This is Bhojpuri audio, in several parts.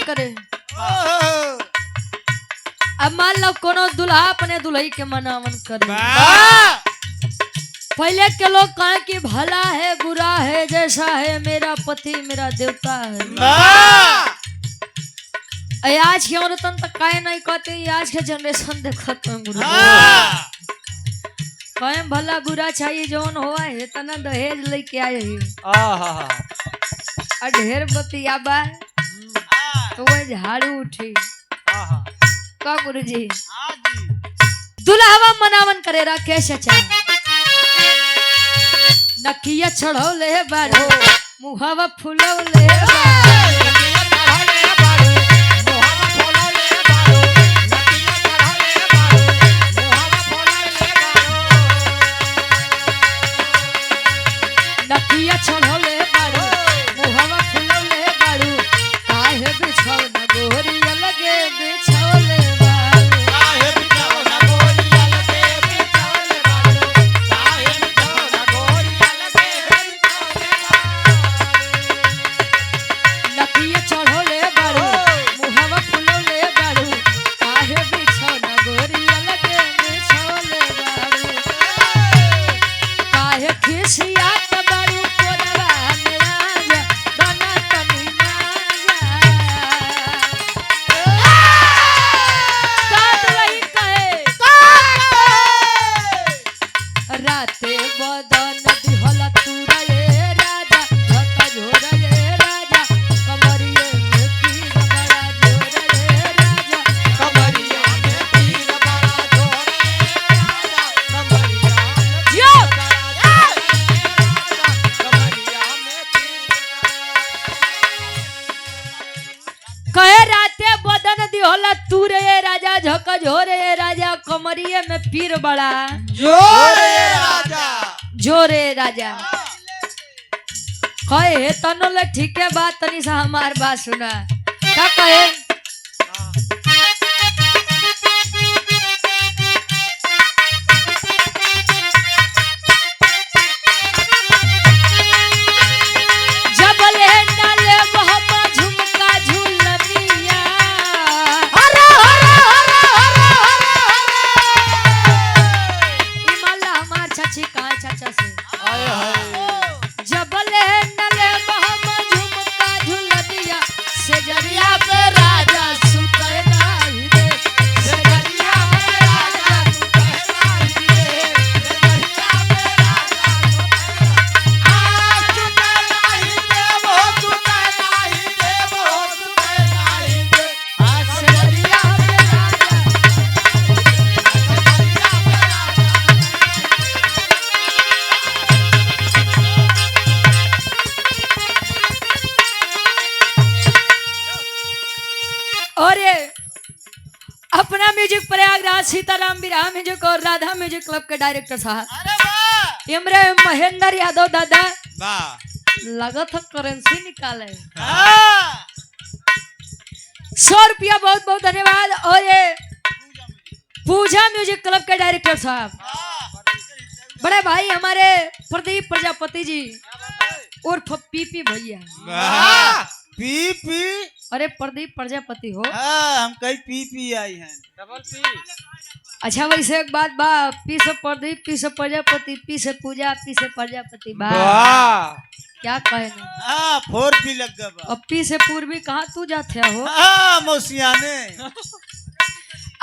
करे। अब मान लो कोनो दुल्हा अपने दुल्ही के मनावन करे। पहले के लोग कहें कि भला है बुरा है जैसा है मेरा पति मेरा देवता है। आज के औरतन तक काहे नहीं कहते, आज के जनरेशन देखत कहे भला बुरा चाहिए जौन हुआ है तना दहेज लेके आए है और ढेर बतिया बा तो वह झाड़ू उठी का गुरु जी दुल्हावा मनावन करे रखे सचा नकिया चढ़ौले बारो मुहावा फुलौले नकिया चढ़ौले बारो मुहावा फुलौले बारो काहे बिछौना गोरिया लगे बिछौले झोरे राजा कमरिए में पीर बड़ा जोरे राजा कहे तनोले ठीक है बात तनी सा हमार बात सुना क्या कहे अपना म्यूजिक प्रयागराज सीताराम विराह म्यूजिक और राधा म्यूजिक क्लब के डायरेक्टर साहब इमरे महेंद्र यादव दादा लगत करेंसी निकाले 100 रुपया बहुत बहुत धन्यवाद। और ये पूजा म्यूजिक क्लब के डायरेक्टर साहब बड़े भाई हमारे प्रदीप प्रजापति जी उर्फ पीपी भैया पीपी अरे प्रदीप प्रजापति हो हम कई पी आई हैं डबल पी। अच्छा वैसे एक बात बा पी से प्रदीप पी से प्रजापति पी से पूजा पी से प्रजापति बा क्या कहे ना 4 पी लग गया अब पी से पूर्वी कहाँ तू जाते हो मौसियाने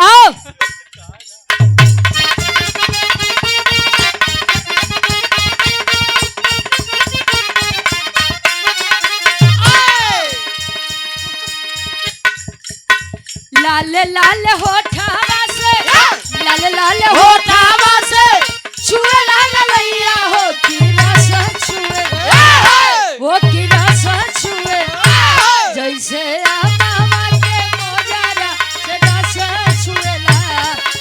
आओ लाल लाल होठावा से लाल लाल होठावा से छुए लाल लैया हो की रस छुए हो की रस छुए जैसे आमा के मोजारा से रस छुएला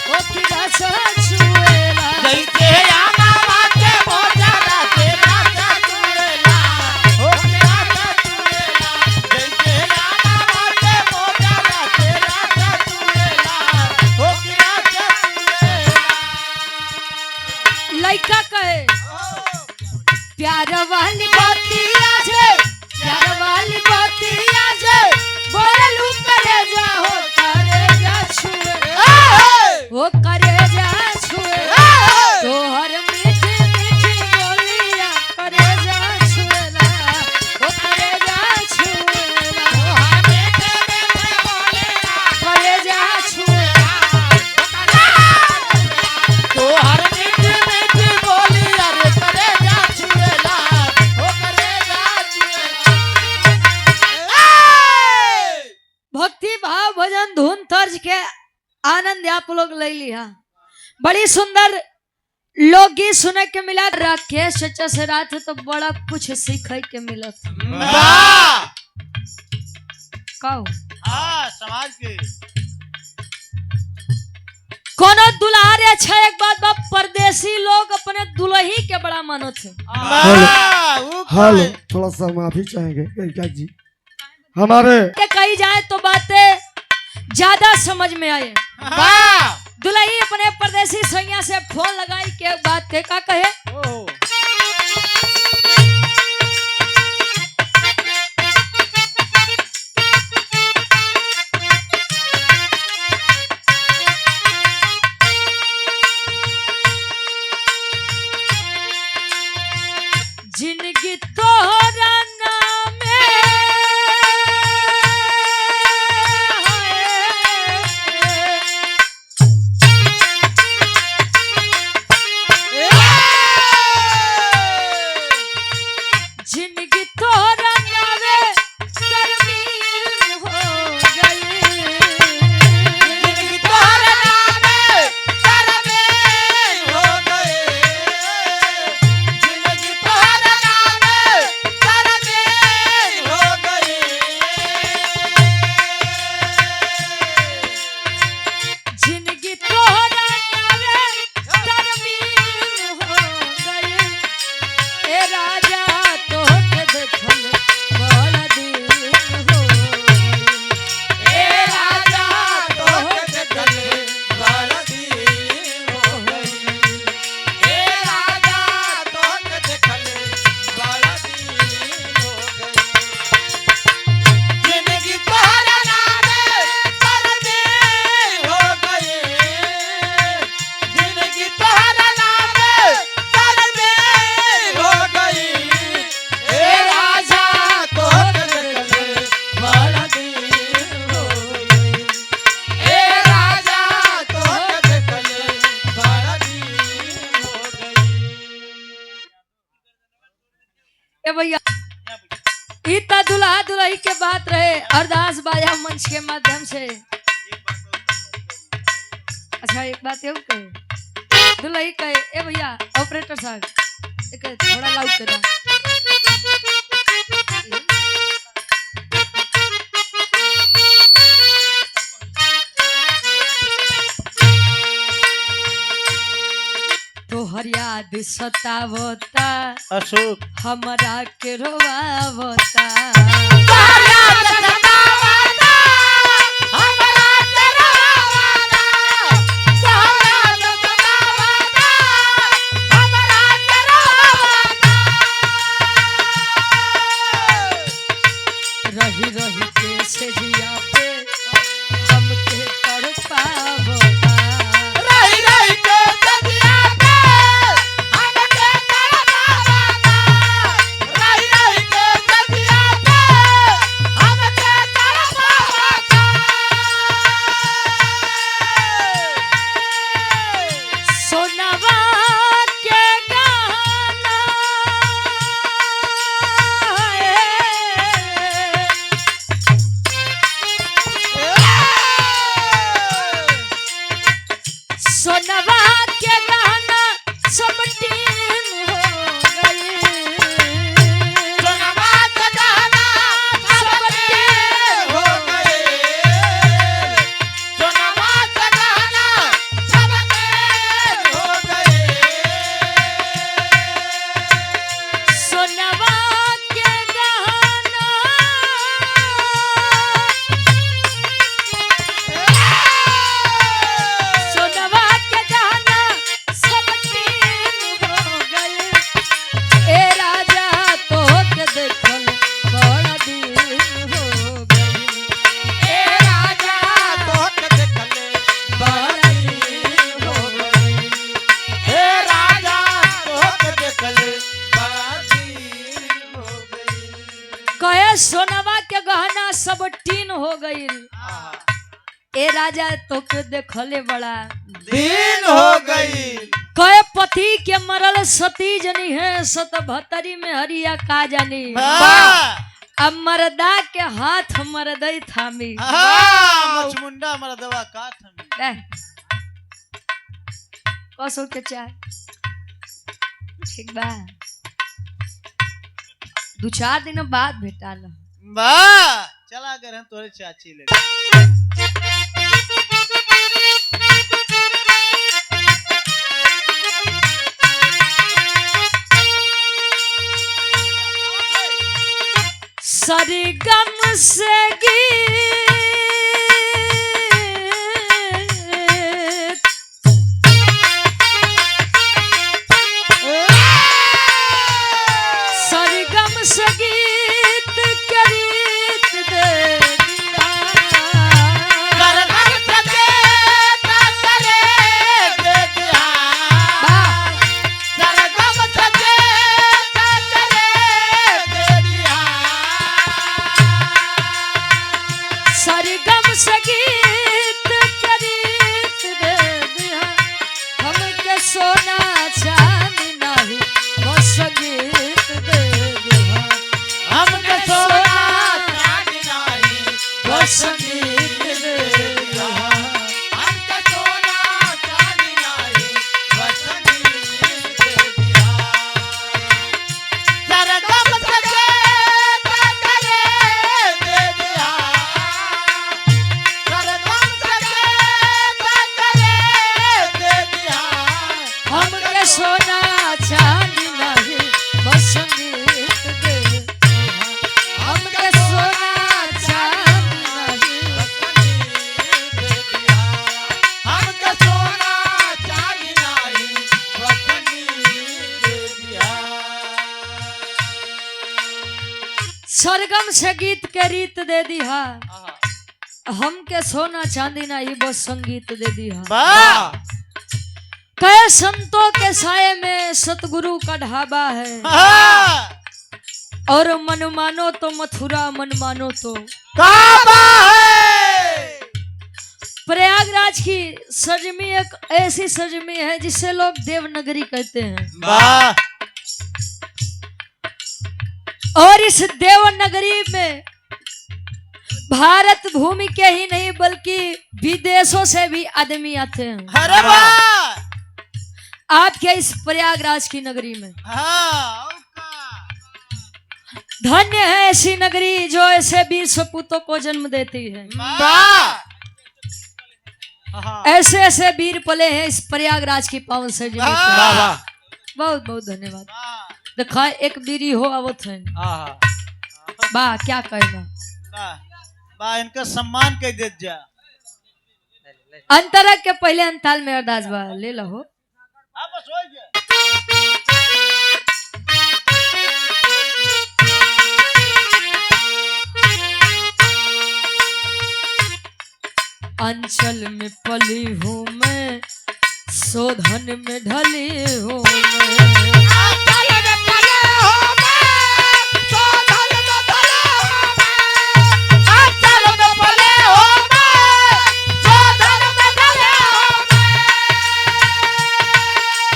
हो की रस छुएला जैसे आमा के मोजारा से रस छुएला हो की रस छुएला जैसे आमा के मोजारा से रस छुएला हो की रस छुएला। लइका कहे प्यार वाली बातिया जे प्यार वाली बातिया जे बोलू करे जा हो करे जा छुए हो करे जा छुए तोहर मीठी मीठी बोलिया करे जा छुएला हो करे जा छुएला करे जा छुएला तोहर मीठी मीठी बोली अरे करे जा छुएला हो करे जा छुएला। भक्ति भाव भजन धुन तर्ज के आनंद आप लोग ले लिया। बड़ी सुंदर लोकगीत सुने के मिला। राकेश चचा से रात तो बड़ा कुछ सीखे के मिलत वाह कहो हां समाज के कोनो दुल्हार अच्छा एक बात बा परदेसी लोग अपने दुल्ही के बड़ा मानत है। हेलो थोड़ा सा माफी चाहेंगे कविता जी हमारे के कही जाए तो बातें ज्यादा समझ में आए। वाह दुल्ही अपने परदेसी सैया से फोन लगाई के बात थे का कहे जिंदगी तोहरा नामे जिंदगी तोहरा नामे तरमीम हो गई जिंदगी तोहरे नामे तरमीम हो गई जिंदगी तोहरे नामे तरमीम हो गई जिंदगी तोहरा नामे तरमीम हो गई ए राजा तोहके देखल बड़ा दिन हो गई ए राजा तोहके देखले बड़ा दिन हो गई ए राजा तोहके देखले बड़ा दिन हो गई जिंदगी तोहरे नामे तरमीम हो गई जिंदगी तोहरे नामे तरमीम हो गई ए राजा तोहके देखले बड़ा दिन हो गई ए राजा तोहके देखले बड़ा दिन हो गई। ए भैया ई त दुल्हा दुल्ही के बात रहे अरदास बाजा मंच के माध्यम से। अच्छा एक बात ये कहे दुल्ही कहे ए भैया ऑपरेटर साहब एक थोड़ा लाउड करो तोहर याद सतावता अशोक हमरा के रोवावता रही रही के से जिया पे हमके तड़पावता रही रही के सदिया पे हमके तड़पावता रही रही के सदिया पे हमके के सोनवा के गहना सब टीन हो गई। ए राजा तो के देखले बड़ा दिन हो गई। कहे पति के मरल सती जनी है, सत भतरी में हरिया का जानी। अब मर्दा के हाथ मर्दई थामी। मचमुंडा मर्दवा का थामी। कसो के चाय ठीक बा, 2-4 दिन बाद भेटाल। वाह चला अगर हम तोरे चाची ले सरगम से गीत सरगम से गीत के रीत दे दिया। सरगम से गीत दे दिया। सरगम से गीत दे दिया। सरगम से गीत के रीत दे दिया। हमके सोना चांदी नहीं बस गीत दे दिया। हमके सोना चांदी नहीं बस गीत दे दिया। हमके सोना चांदी नहीं बस गीत दे दिया। सरगम से गीत दे दिया। सरगम से गीत दे दिया। हमके सोना चांदी नहीं बस गीत दे दिया। हमके सोना चांदी नहीं। हमके सोना चांदी नहीं बसनी दे दिया। सरगम से गीत के रीत दे दिया। हमके सोना चांदी नहीं बस संगीत दे दिया। वाह कहे संतों के साये में सतगुरु का ढाबा है, और मन मानो तो मथुरा मन मानो तो काबा है। प्रयागराज की सजमी एक ऐसी सजमी है जिसे लोग देवनगरी कहते हैं। वाह और इस देवनगरी में भारत भूमि के ही नहीं बल्कि विदेशों से भी आदमी आते हैं अरे वाह आपके इस प्रयागराज की नगरी में। हाँ धन्य है ऐसी नगरी जो ऐसे वीर सपूतों को जन्म देती है। वाह ऐसे ऐसे वीर पले हैं इस प्रयागराज की पावन से जमीन पर। वाह वाह बहुत बहुत धन्यवाद। देखा एक बीरी हो आवत है बा क्या कहना। वाह इनका सम्मान कह दे जा। अंतरा के पहले अंताल में अरदास बा ले लो। बस हो गया। अंचल में पली हूँ मैं, शोधन में ढली हूँ मैं।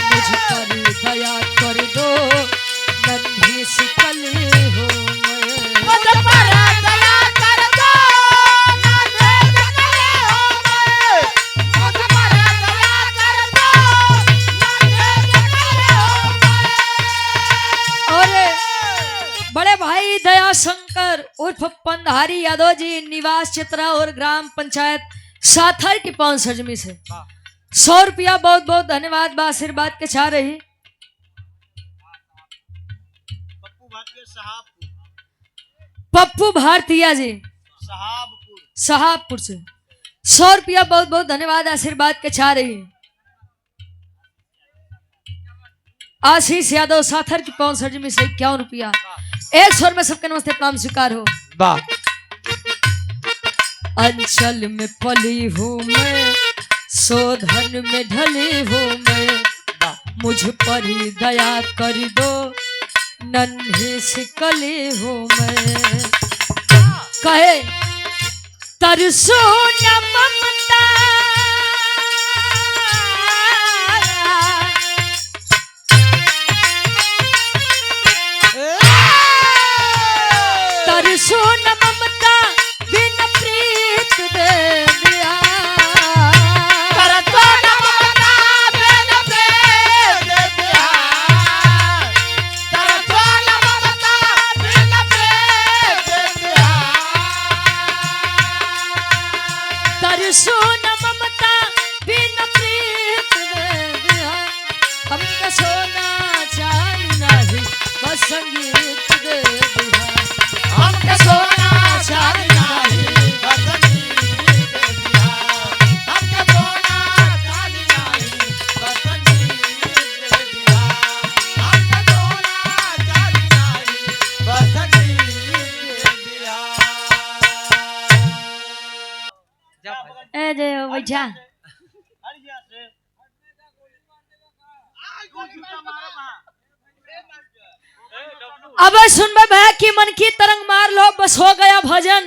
मुझ पर दया कर दो, नन्ही सी कली हूँ मैं। बड़े भाई दया शंकर उर्फ पंधारी यादव जी, निवास चित्रा और ग्राम पंचायत साथर की पावन सजमी से 100 रुपया बहुत बहुत धन्यवाद बा आशीर्वाद के चाह रही। पप्पू भारतीया जी साहबपुर से 100 रुपया बहुत बहुत धन्यवाद आशीर्वाद के चाह रही। आशीष यादव साथर की पावन सजमी से 51 रुपया। 100 में सबके नमस्ते प्रणाम स्वीकार हो। अंचल में पली हूँ मैं, शोधन में ढली हूँ मैं। मुझ पर ही दया कर दो, नन्ही सी कली हूँ मैं। कहे तरसो न ममता तरसो न ममता बिन प्रीत दे दिया तरसो न ममता बिन प्रीत दे दिया तरसो न ममता बिन प्रीत दे दिया तरसो न ममता बिन प्रीत दे दिया हमका सोना चांदी नहीं बस संगीत दे दिया हमका सोना चांदी नहीं बस संगीत दे दिया हमका सोना चांदी नहीं बस संगीत दे दिया हमका सोना चांदी नहीं बस संगीत दे दिया ए जे बैठा अब सुन भैया की मन की तरंग मार लो बस हो गया भजन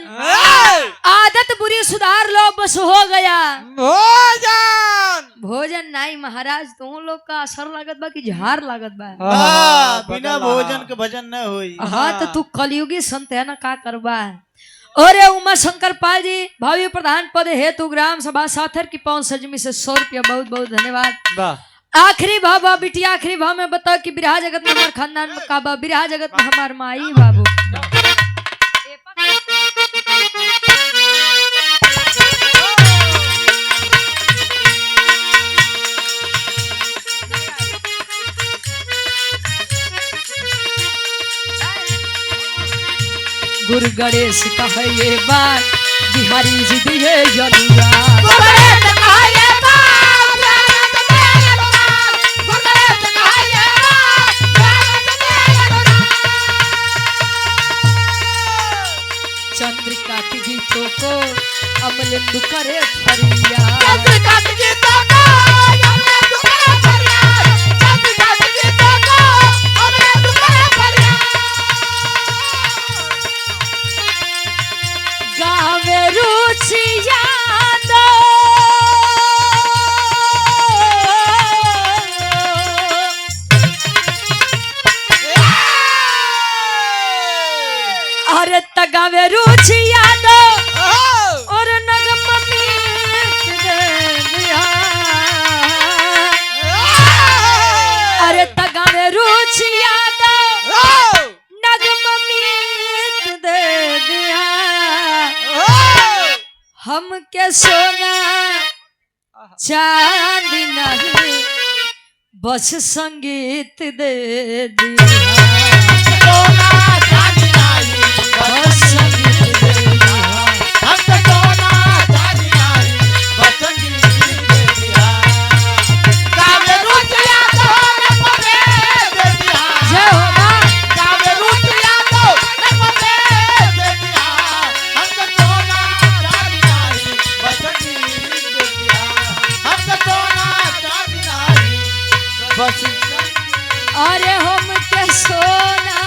आदत बुरी सुधार लो बस हो गया भोजन भोजन नहीं महाराज तुम लोग का असर लागत बा कि झार लागत बा बिना भोजन के भजन न होई हाँ तो तू कलयुगी संत है ना का करबा और उमा शंकर पाल जी भावी प्रधान पद हेतु ग्राम सभा साथर की पवन सजमी से 100 रुपया बहुत बहुत धन्यवाद आखिरी भाव बिटिया आखिरी भाव में बताओ कि बिरहा जगत में हमारे खानदान में काबा बिरहा जगत में हमार माई बाबू गुरु गणेश कहे ये बात बिहारी जी दिए जनुआ चंद्रिका की गीतों को अमलिंदु करे फरिया चंद्रिका की गीतों को अमलिंदु करे फरिया चंद्रिका की गीतों को अमलिंदु करे फरिया गावे रुचि यादो अरे तगावे रुचि यादो और नगम मीत दे दिया अरे तगावे रुचि यादो नगम मीत दे दिया हम के सोना चांदी नहीं बस संगीत दे दिया सोना चांदी नहीं बस संगीत दे दिया हमको सोना चांदी नहीं बस संगीत दे दिया गावे रुचिया तो न पवे दे दिया जय हो मां गावे रुचिया तो न पवे दे दिया हमको सोना चांदी नहीं बस संगीत दे दिया हमको सोना चांदी नहीं बस अरे हम के सोना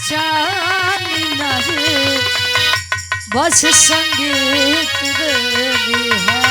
चांदी नहीं बस संगीत दे दिया